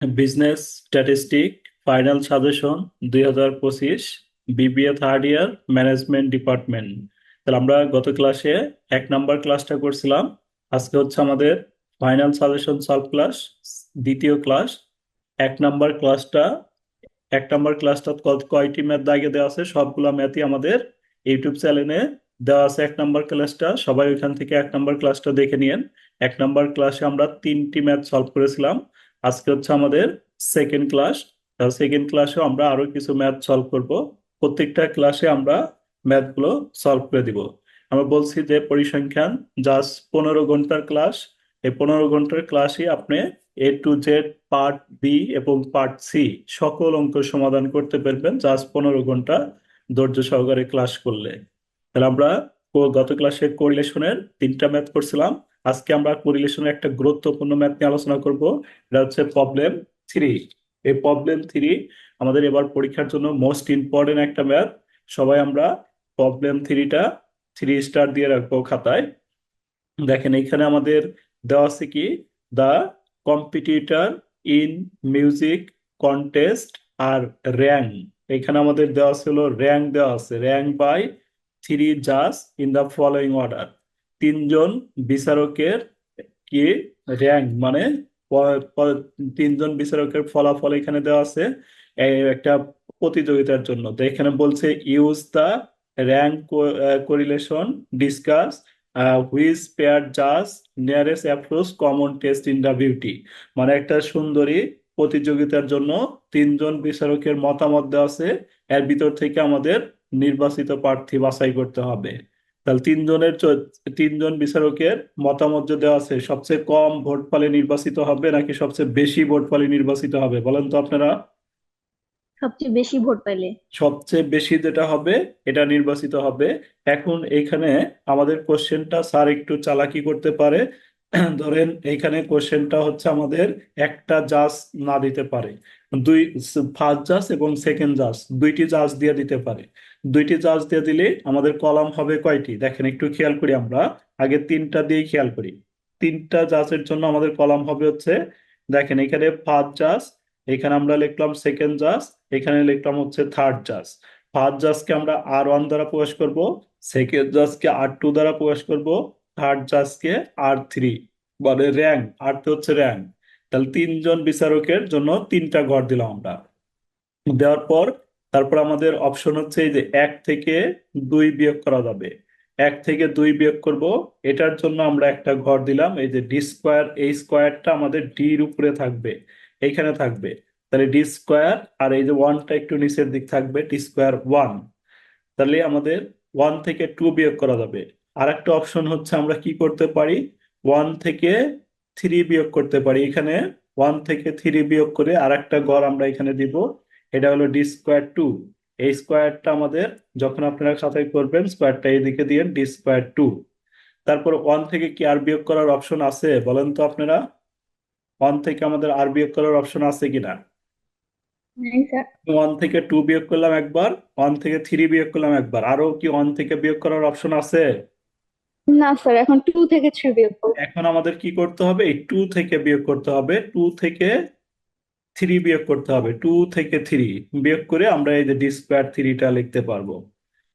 Business statistic final suggestion 2025, BBA third year, management department. তাহলে আমরা গত ক্লাসে 1 নাম্বার ক্লাসটা করছিলাম। আজকে হচ্ছে আমাদের ফাইনাল সাজেশন সলভ ক্লাস, দ্বিতীয় ক্লাস। 1 নাম্বার ক্লাসটা 1 নাম্বার ক্লাসটা কয়টি ম্যাথ দাগে দেওয়া আছে, সবগুলো ম্যাথই আমাদের ইউটিউব চ্যানেলে দেওয়া আছে। 1 নাম্বার ক্লাসটা সবাই ওইখান থেকে 1 নাম্বার ক্লাসটা দেখে নিন। 1 নাম্বার ক্লাসে আমরা 3টি ম্যাথ সলভ করেছিলাম। আজকে হচ্ছে আমাদের সেকেন্ড ক্লাস। সেকেন্ড ক্লাসে আমরা আরো কিছু ম্যাথ সলভ করব। প্রত্যেকটা ক্লাসে আমরা ম্যাথগুলো সলভ করে দিব। আমরা বলছি যে পরিসংখ্যান জাস্ট 15 ঘন্টার ক্লাস। এই 15 ঘন্টার ক্লাসে আপনি A to Z, part B এবং পার্ট সি সকল অঙ্ক সমাধান করতে পারবেন জাস্ট 15 ঘন্টা ধৈর্য সহকারে ক্লাস করলে। তাহলে আমরা গত ক্লাসে কোরিলেশনের 3টা ম্যাথ করছিলাম। আজকে আমরা কোরিলেশনের একটা গুরুত্বপূর্ণ ম্যাথ নিয়ে আলোচনা করব। এটা হচ্ছে প্রবলেম 3। এই প্রবলেম 3 আমাদের এবার পরীক্ষার জন্য মোস্ট ইম্পর্টেন্ট একটা ম্যাথ। সবাই আমরা প্রবলেম 3টা 3 স্টার দিয়ে রাখবো খাতায়। দেখেন এখানে আমাদের দেওয়া আছে কি, the competitor in music contest আর র্যাঙ্ক। এখানে আমাদের দেওয়া ছিল র্যাঙ্ক, দেওয়া আছে র্যাঙ্ক বাই 3 জাজ ইন দা ফলোইং অর্ডার। 3জন বিচারকের কি র্যাঙ্ক মানে 3জন বিচারকের ফলাফল এখানে দেওয়া আছে এই একটা প্রতিযোগিতার জন্য। তো এখানে বলছে use the rank correlation, discuss which pair জাজ nearest approach common test in the beauty. মানে একটা সুন্দরী প্রতিযোগিতার জন্য 3জন বিচারকের মতামত দেওয়া আছে। এর ভিতর থেকে আমাদের নির্বাচিত প্রার্থী বাছাই করতে হবে। তাহলে 3জন বিচারকের মতামত যে দেওয়া আছে, সবচেয়ে কম ভোট পালে নির্বাচিত হবে নাকি সবচেয়ে বেশি ভোট পালে নির্বাচিত হবে বলেন তো আপনারা? সবচেয়ে বেশি ভোট পাইলে। সবচেয়ে বেশি যেটা হবে এটা নির্বাচিত হবে। এখন এইখানে আমাদের কোশ্চেনটা স্যার একটু চালাকি করতে পারে। ধরেন এইখানে কোশ্চেনটা হচ্ছে আমাদের একটা জাজ না দিতে পারে, দুই, ফার্স্ট জাজ এবং সেকেন্ড জাজ, 2টি জাজ দিয়ে দিতে পারে। 2টি জাজ দিয়ে দিলে আমাদের কলাম হবে কয়টি দেখেন একটু খেয়াল করি আমরা। আগে 3টা দিয়ে খেয়াল করি। 3টা জাজের জন্য আমাদের কলাম হবে হচ্ছে, দেখেন এখানে ফার্স্ট জাজ, এখানে আমরা লিখলাম সেকেন্ড জাজ, এখানে লিখলাম হচ্ছে থার্ড জাজ। ফার্স্ট জাজকে আমরা R1 দ্বারা প্রকাশ করব, সেকেন্ড জাজকে R2 দ্বারা প্রকাশ করব, থার্ড জাজকে R3, মানে র্যাঙ্ক, আর্থ হচ্ছে র্যাঙ্ক। তাহলে 3জন বিচারকের জন্য 3টা ঘর দিলাম আমরা। দেওয়ার পর তারপর আমাদের অপশন হচ্ছে এই যে 1 থেকে 2 বিয়োগ করা যাবে। 1 থেকে 2 বিয়োগ করব, এটার জন্য আমরা একটা ঘর দিলাম। এই যে ডি স্কোয়ার, এই স্কোয়ারটা আমাদের ডির উপরে থাকবে, এইখানে থাকবে। তাহলে ডি স্কোয়ার, আর এই যে ওয়ানটা একটু নিচের দিক থাকবে, ডি স্কোয়ার 1। তাহলে আমাদের 1 থেকে 2 বিয়োগ করা যাবে। আর একটা অপশন হচ্ছে আমরা কি করতে পারি, 1 থেকে 3 বিয়োগ করতে পারি। এখানে 1 থেকে 3 বিয়োগ করে আর একটা ঘর আমরা এখানে দিব, এটা হলো ডি স্কোয়ার 2। এই স্কোয়ারটা আমাদের যখন আপনারা খাতায় করবেন স্কোয়ারটা এইদিকে দিয়ে ডি স্কোয়ার 2। তারপর 1 থেকে কি আর বিয়োগ করার অপশন আছে বলেন তো আপনারা? 1 থেকে আমাদের আর বিয়োগ করার অপশন আছে কিনা? হ্যাঁ স্যার। 1 থেকে 2 বিয়োগ করলাম একবার, 1 থেকে 3 বিয়োগ করলাম একবার, আরো কি 1 থেকে বিয়োগ করার অপশন আছে? না স্যার, এখন 2 থেকে 3 বিয়োগ করবো। এখন আমাদের কি করতে হবে, এই 2 থেকে বিয়োগ করতে হবে, 2 থেকে 3 বিয়োগ করতে হবে। 2 থেকে 3 বিয়োগ করে আমরা এই যে ডি স্কোয়ার 3টা লিখতে পারবো।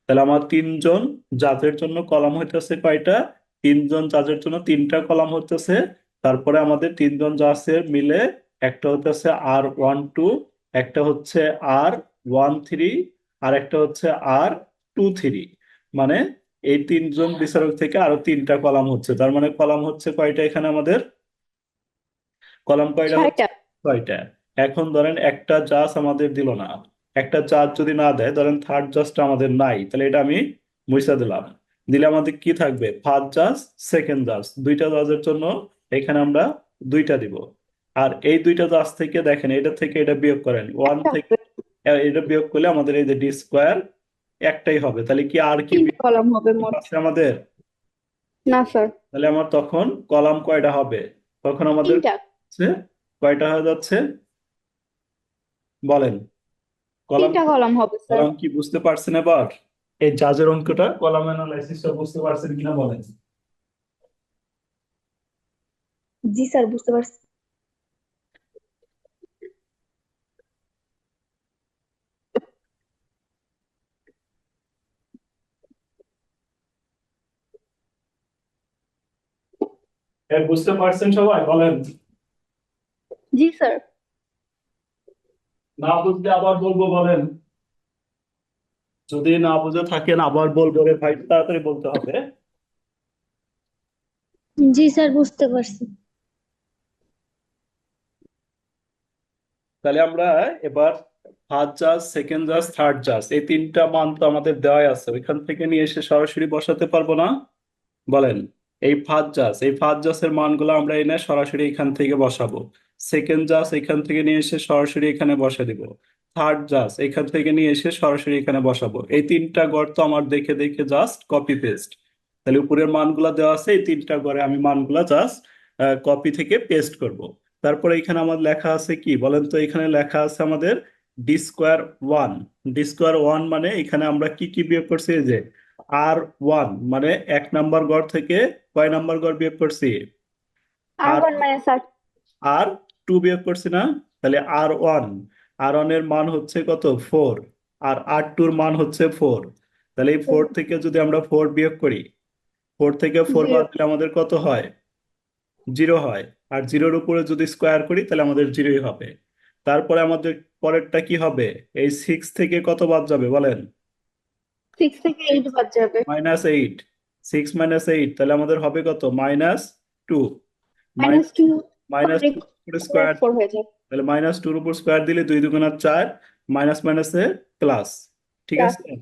তাহলে আমার 3জন জাজের জন্য কলাম হইতেছে কয়টা, 3জন জাজের জন্য 3টা কলাম হইতেছে। তারপরে আমাদের 3জন জাজের মিলে একটা হইতেছে R12, একটা হচ্ছে R13, আর একটা হচ্ছে R23। মানে এই 3জন বিচারক থেকে আরো 3টা কলাম হচ্ছে, তার মানে কলাম হচ্ছে কয়টা এখানে আমাদের, কলাম কয়টা হচ্ছে, 6টা। 6টা। এখন ধরেন একটা জাজ আমাদের দিল না, একটা জাজ যদি না দেয়, ধরেন থার্ড জাজটা আমাদের নাই, তাহলে এটা আমি মুছে দিলাম। দিলে আমাদের কি থাকবে, ফার্স্ট জাজ, সেকেন্ড জাজ, 2টা জাজের জন্য এখানে আমরা 2টা দিব। আর এই 2টা জাজ থেকে দেখেন এটা থেকে এটা বিয়োগ করেন, ওয়ান একটা থেকে হবে। এটা বিয়োগ করলে আমাদের এই যে ডি স্কোয়ার একটাই হবে। তাহলে কি আর কি 3টা বিয়োগ কলাম হবে মোট। আছে আমাদের? না স্যার। তাহলে আমার তখন কলাম কয়টা হবে, তখন আমাদের 3টা। হচ্ছে কয়টা হয়ে যাচ্ছে বলেন? কলাম, 3টা কলাম হবে স্যার। কলাম কি বুঝতে পারছেন এবার? এই জাজের অঙ্কটা কলাম অ্যানালাইসিসটা বুঝতে পারছেন কিনা বলেন? জি স্যার, বুঝতে পারছি। বুঝতে পারছেন সবাই বলেন? জি স্যার। না বুঝলে আবার বলবো বলেন। যদি না বুঝে থাকেন আবার বলবো রে ভাই, তাড়াতাড়ি বলতে হবে। জি স্যার, বুঝতে পারছি। তাহলে আমরা এবার ফার্স্ট জাজ, সেকেন্ড জাজ, থার্ড জাজ, এই তিনটা মান তো আমাদের দেওয়াই আছে, ওইখান থেকে নিয়ে এসে সরাসরি বসাতে পারবো না? বলেন। এই ফার্স্ট জাজের মানগুলো আমরা এনে সরাসরি এখান থেকে বসাবো। সেকেন্ড জাজ এখান থেকে নিয়ে এসে সরাসরি এখানে বসা দিব। থার্ড জাজ এখান থেকে নিয়ে এসে সরাসরি এখানে বসাবো। এই তিনটা ঘর তো আমার দেখে দেখে জাস্ট কপি পেস্ট। তাহলে উপরের মানগুলা দেওয়া আছে, এই তিনটা ঘরে আমি মানগুলা জাস্ট কপি থেকে পেস্ট করব। তারপরে এখানে আমার লেখা আছে কি বলেন তো? এখানে লেখা আছে আমাদের ডি স্কোয়ার 1। ডি স্কোয়ার 1 মানে এখানে আমরা কি কি বিয়োগ করছি? এই যে আর 1 মানে 1 নাম্বার ঘর থেকে কয় নাম্বার ঘর বিয়োগ করছি? আর আর ওয়ান মাইনাস আর। আর 2 বিয়োগ করছি না? তাহলে আর ওয়ান এর মান হচ্ছে কত? 4। আর আর 2 এর মান হচ্ছে 4। তাহলে এই 4 থেকে যদি আমরা 4 বিয়োগ করি, 4 থেকে 4 বাদ জিরো। দিলে আমাদের কত হয়? 0 হয়। আর জিরোর উপরে যদি স্কোয়ার করি তাহলে আমাদের 0ই হবে। তারপরে আমাদের পরেরটা কি হবে? এই 6 থেকে কত বাদ যাবে বলেন? 6 থেকে 8 বাদ যাবে। -8। 6 - 8 তাহলে আমাদের হবে কত? -2। Minus two. -2 স্কোয়ার। 4 হয়ে যায়। তাহলে -2 উপর স্কোয়ার দিলে 2 × 2 = 4। মাইনাস মাইনাসে প্লাস। ঠিক প্লাস আছে।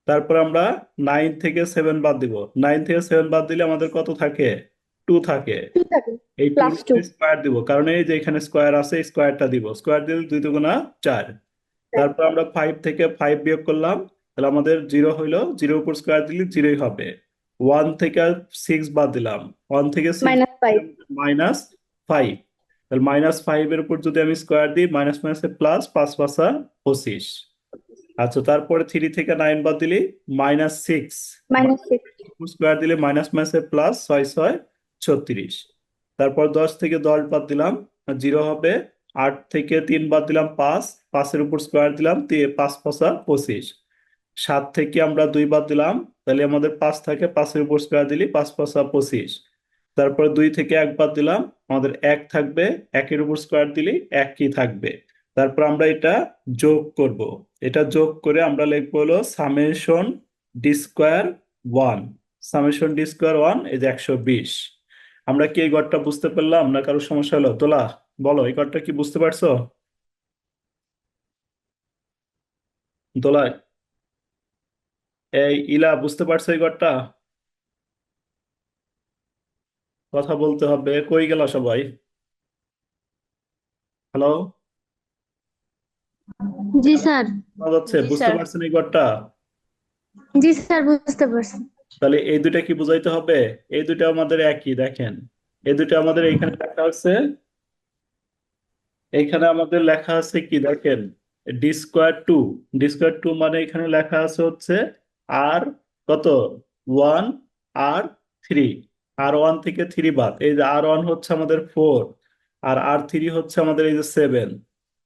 তারপর আমরা 9 থেকে 7 বাদ দিব। 9 থেকে 7 বাদ দিলে আমাদের কত থাকে? 2 থাকে। 2 থাকে। এই টুর +2। উপরে স্কোয়ার দিব, কারণ এই যে এখানে স্কোয়ার আছে, স্কোয়ারটা দিব। স্কোয়ার দিলে 2 × 2 = 4। তারপর আমরা 5 থেকে 5 বিয়োগ করলাম, তাহলে আমাদের 0 হইলো। 0 উপর স্কোয়ার দিলে 0ই হবে। 1 থেকে 6 বাদ দিলাম। 1 থেকে 6 -5। -5। তাহলে -5 এর উপর যদি আমি স্কোয়ার দিই, মাইনাস মাইনাসে প্লাস, 5 × 5 = 25। আচ্ছা, তারপরে 3 থেকে 9 বাদ দিলে -6। -6। স্কোয়ার দিলে মাইনাস মাইনাসে প্লাস, 6 × 6 = 36। তারপর 10 থেকে 10 বাদ দিলাম, 0 হবে। 8 থেকে 3 বাদ দিলাম, 5। 5-এর উপর স্কোয়ার দিলাম, 5 × 5 = 25। 7 থেকে আমরা 2 বাদ দিলাম, তাহলে আমাদের 5 থাকে। 5-এর উপর স্কোয়ার দিলে 5 × 5 = 25। তারপরে 2 থেকে 1 বাদ দিলাম, আমাদের 1 থাকবে। 1-এর উপর স্কোয়ার দিলে 1ই থাকবে। তারপর আমরা এটা যোগ করব। এটা যোগ করে আমরা লিখবো হলো ডি স্কোয়ার 1। ডি স্কোয়ার 1 এই যে 120। আমরা কি এই গড়টা বুঝতে পারলাম না? কারো সমস্যা হলো? তোলা, বলো এই গড়টা কি বুঝতে পারছো? দোলা, এই ইলা, বুঝতে পারছো এই গড়টা? কথা বলতে হবে, কই গেল সবাই? হ্যালো, জি স্যার। শোনা যাচ্ছে? জি বুঝতে স্যার। পারছেন এই গড়টা? জি স্যার, বুঝতে পারছি। তাহলে এই দুইটা কি বুঝাইতে হবে? এই দুইটা আমাদের একই, দেখেন। এই দুইটা আমাদের এইখানে লেখা আছে। এইখানে আমাদের লেখা আছে কি দেখেন? D square 2। ডি স্কোয়ার 2 মানে এখানে লেখা আছে হচ্ছে আর কত? 1। আর 3। আর 1 থেকে 3 বাদ, এই যে আর 1 হচ্ছে আমাদের 4। আর 3 হচ্ছে আমাদের এই যে 7।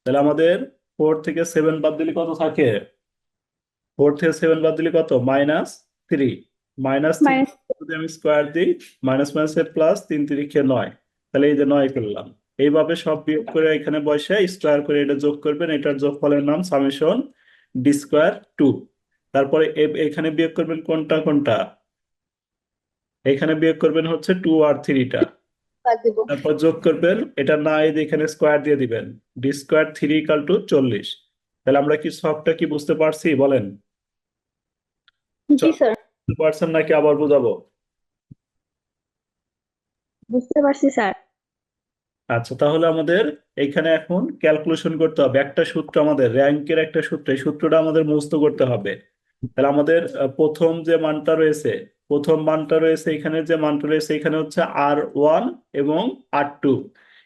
তাহলে আমাদের 4 থেকে 7 বাদ দিলে কত থাকে? 4 থেকে 7 বাদ দিলে কত? -3। -3 মাইনাস। যদি আমি স্কোয়ার দিই, মাইনাস মাইনাসে প্লাস, 3 × 3 = 9। তাহলে এই যে 9 করলাম। এইভাবে সব বিয়োগ করে এখানে বসে স্কোয়ার করে এটা যোগ করবেন। এটার যোগফলের নাম ডি স্কোয়ার 2। তারপরে এখানে বিয়োগ করবেন কোনটা কোনটা? এখানে বিয়োগ করবেন হচ্ছে 2 আর 3টা। বাদ দিব। তারপর যোগ করবেন, এটা না এই যে এখানে স্কোয়ার দিয়ে দিবেন। D square 3 = 40। তাহলে আমরা কি সবটা কি বুঝতে পারছি বলেন? জি স্যার, বুঝতে পারছেন নাকি আবার বুঝাবো? বুঝতে পারছি স্যার। আচ্ছা, তাহলে আমাদের এখানে এখন ক্যালকুলেশন করতে হবে একটা সূত্র, আমাদের র্যাঙ্কের একটা সূত্র। এই সূত্রটা আমাদের মুখস্থ করতে হবে। তাহলে আমাদের প্রথম যে মানটা রয়েছে, এখানে যে মানটা রয়েছে এখানে হচ্ছে আর 1 এবং আর 2।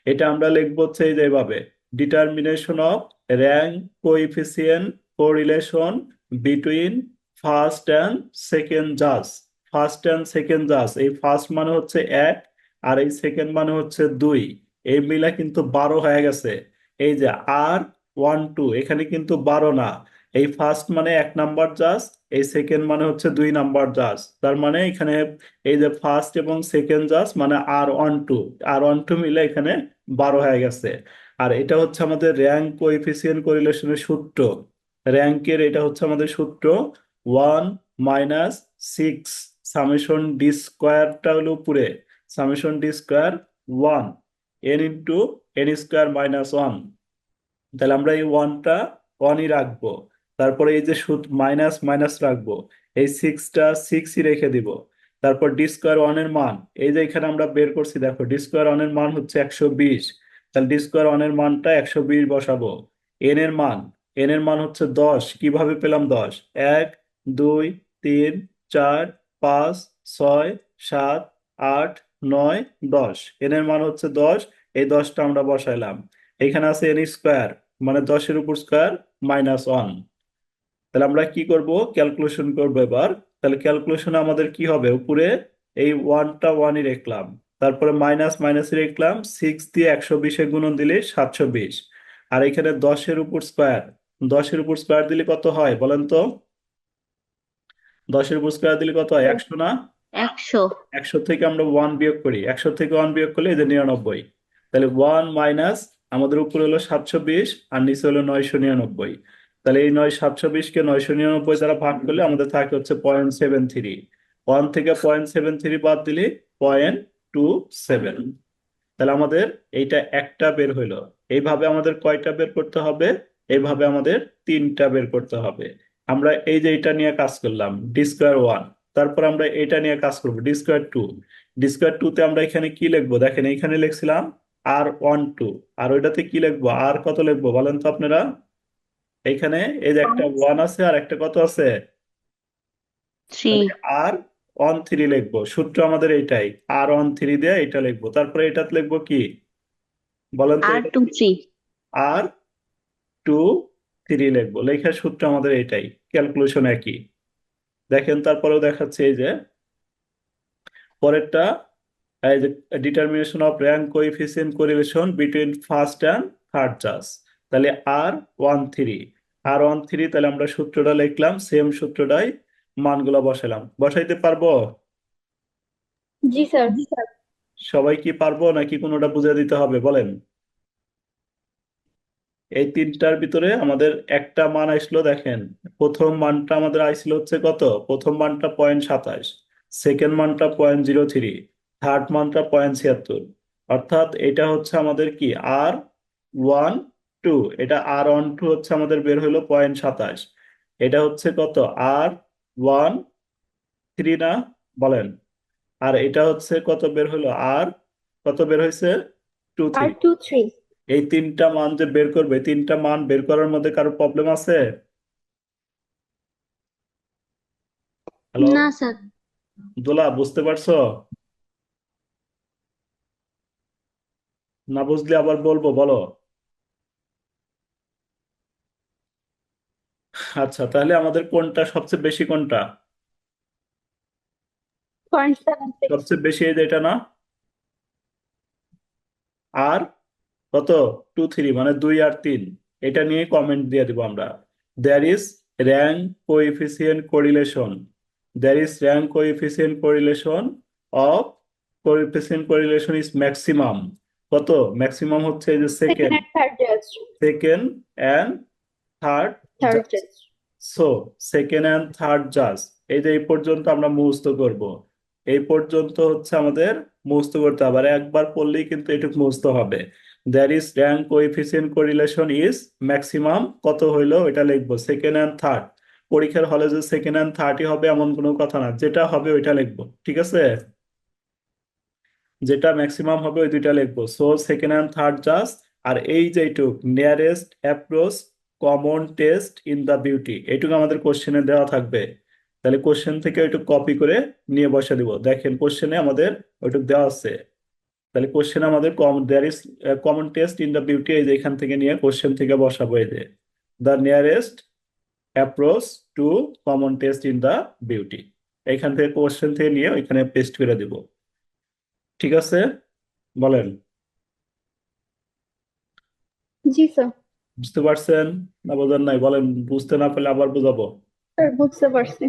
এটা আমরা লিখবো হচ্ছে এই যে এইভাবে: determination of rank coefficient correlation between first and second জাজ। এই ফার্স্ট মানে হচ্ছে 1, আর এই সেকেন্ড মানে হচ্ছে 2। এই মিলা কিন্তু 12 হয়ে গেছে। এই যে আর 1 2 এখানে কিন্তু 12 না, এই ফার্স্ট মানে 1 নাম্বার জাস্ট, এই সেকেন্ড মানে হচ্ছে 2 নাম্বার জাস্ট। তার মানে এখানে এই যে ফার্স্ট এবং সেকেন্ড জাস্ট মানে আর 1 2 মিলে এখানে 12 হয়ে গেছে। আর এটা হচ্ছে আমাদের র্যাঙ্ক কোএফিসিয়েন্ট কোরিলেশনের সূত্র। র্যাঙ্কের এটা হচ্ছে আমাদের সূত্র 1 - 6 সামেশন ডি স্কোয়ারটা হলো উপরে, summation D square 1 n × n² - 1। তাহলে আমরা এই ওয়ানটা ওয়ানই রাখবো। তারপরে এই যে মাইনাস মাইনাস রাখবো, এই সিক্সটা সিক্সই রেখে দিব। তারপর ডি স্কোয়ার ওয়ানের মান, এই যে এখানে আমরা বের করছি দেখো, ডি স্কোয়ার ওয়ানের মান হচ্ছে 120। তাহলে ডি স্কোয়ার ওয়ানের মানটা 120 বসাবো। এন এর মান, এন এর মান হচ্ছে 10। কিভাবে পেলাম 10? 1 2 3 4 5 6 7 8 9 10। এন এর মান হচ্ছে 10, এই 10টা আমরা বসাইলাম। এখানে আছে এন স্কোয়ার, মানে 10 এর উপর স্কোয়ার -1। তাহলে আমরা কি করব, ক্যালকুলেশন করব এবার। তাহলে ক্যালকুলেশনে আমাদের কি হবে, উপরে এই ওয়ানটা ওয়ানই রাখলাম, তারপরে মাইনাস মাইনাসই রাখলাম, 6 দিয়ে 120-এ গুণন দিলে 720। আর এখানে 10 এর উপর স্কোয়ার, 10 এর উপর স্কোয়ার দিলে কত হয় বলেন তো? 10 এর উপর স্কোয়ার দিলে কত হয়, 100 না? 100। 100 থেকে আমরা ওয়ান বিয়োগ করি, 100 থেকে ওয়ান বিয়োগ করলে এই যে 99। তাহলে ওয়ান মাইনাস, আমাদের উপরে হলো 720 আর নিচে হলো 999। তাহলে এই 720-কে 999 দ্বারা ভাগ করলে আমাদের থাকে হচ্ছে 0.73। ওয়ান থেকে 0.73 বাদ দিলে 0.27। তাহলে আমাদের এইটা একটা বের হইলো। এইভাবে আমাদের কয়টা বের করতে হবে? এইভাবে আমাদের তিনটা বের করতে হবে। আমরা এই যে এটা নিয়ে কাজ করলাম ডি²1, তারপর আমরা এটা নিয়ে কাজ করবো ডি²2। ডি²2 তে আমরা এখানে কি লিখবো, দেখেন এখানে লিখছিলাম r12, আর ওইটাতে কি লিখবো, আর কত লিখবো বলেন তো আপনারা? এখানে এই যে একটা ওয়ান আছে আর একটা কত আছে, তাহলে 3। r13 লিখবো। সূত্র আমাদের এইটাই, r13 দিয়ে এটা লিখবো। তারপরে এটাতে লিখবো কি বলেন তো? আর 2 3। r23 লিখবো। লেখার সূত্র আমাদের এটাই, ক্যালকুলেশন একই। দেখেন তারপরেও দেখাচ্ছে এই যে পরেরটা, এই যে determination of rank coefficient correlation between first and third chance. তাহলে আর 13, তাহলে আমরা সূত্রটা লিখলাম, সেম সূত্রটাই মানগুলো বসালাম। বসাইতে পারবো? জি স্যার। সবাই কি পারবো নাকি কোনোটা বুঝে দিতে হবে বলেন? এই তিনটার ভিতরে আমাদের একটা মান আসলো, দেখেন প্রথম মানটা আমাদের আইছিল হচ্ছে কত, প্রথম মানটা 0.27, সেকেন্ড মানটা 0.03, থার্ড মানটা 0.76। অর্থাৎ এটা হচ্ছে আমাদের কি r12, এটা r12 হচ্ছে আমাদের বের হলো 0.27। এটা হচ্ছে কত, r13 না বলেন? আর এটা হচ্ছে কত বের হলো, আর কত বের হয়েছে, টু আর থ্রি 2 3। এই তিনটা মান যে বের করবে, তিনটা মান বের করার মধ্যে কারো প্রবলেম আছে? হ্যালো, না স্যার। দোলা বুঝতে পারছো? না বুঝলে আবার বলবো, বলো। আচ্ছা, তাহলে আমাদের কোনটা সবচেয়ে বেশি, কোনটা 0.76। সবচেয়ে বেশি, এই যে এটা না? আর কত, 2 3 মানে 2 আর 3, এটা নিয়ে কমেন্ট দিয়ে দিব আমরা। There is rank coefficient correlation, there is rank coefficient correlation of, coefficient correlation is maximum. কত ম্যাক্সিমাম হচ্ছে এই যে সেকেন্ড সেকেন্ড, এন্ড থার্ড জাজ। সেকেন্ড অ্যান্ড থার্ড থার্ড জাজ। জাজ। সো সেকেন্ড অ্যান্ড থার্ড জাজ, এই যে এই পর্যন্ত আমরা মুখস্থ করব। এই পর্যন্ত হচ্ছে আমাদের মুখস্থ করতে হবে, আর একবার পড়লেই কিন্তু এটুকু মুখস্থ হবে। There is rank coefficient correlation is maximum, কত হইলো এটা লিখবো, সেকেন্ড অ্যান্ড থার্ড। পরীক্ষার হলে যে সেকেন্ড অ্যান্ড থার্ডই হবে এমন কোনো কথা না, যেটা হবে ওইটা লিখবো, ঠিক আছে? যেটা ম্যাক্সিমাম হবে ওই দুইটা লিখবো। So second and third just. আর এই যে এইটুক nearest approach common test in the beauty, এইটুকু আমাদের কোশ্চেনে দেওয়া থাকবে। তাহলে কোশ্চেন থেকে ওইটুকু কপি করে নিয়ে বসে দিব, দেখেন কোশ্চেনে আমাদের ওইটুকু দেওয়া আছে। তাহলে কোশ্চেন আমাদের there is common test in the beauty, এই যে এখান থেকে নিয়ে কোশ্চেন থেকে বসাবো, এই যে the nearest approach to common test in the beauty, এইখান থেকে কোশ্চেন থেকে নিয়ে ওইখানে পেস্ট করে দিব। ঠিক আছে, বলেন। জি স্যার। বুঝতে পারছেন না বোঝেন নাই? বলেন, বুঝতে না পারলে আবার বুঝাবো। স্যার বুঝতে পারছি।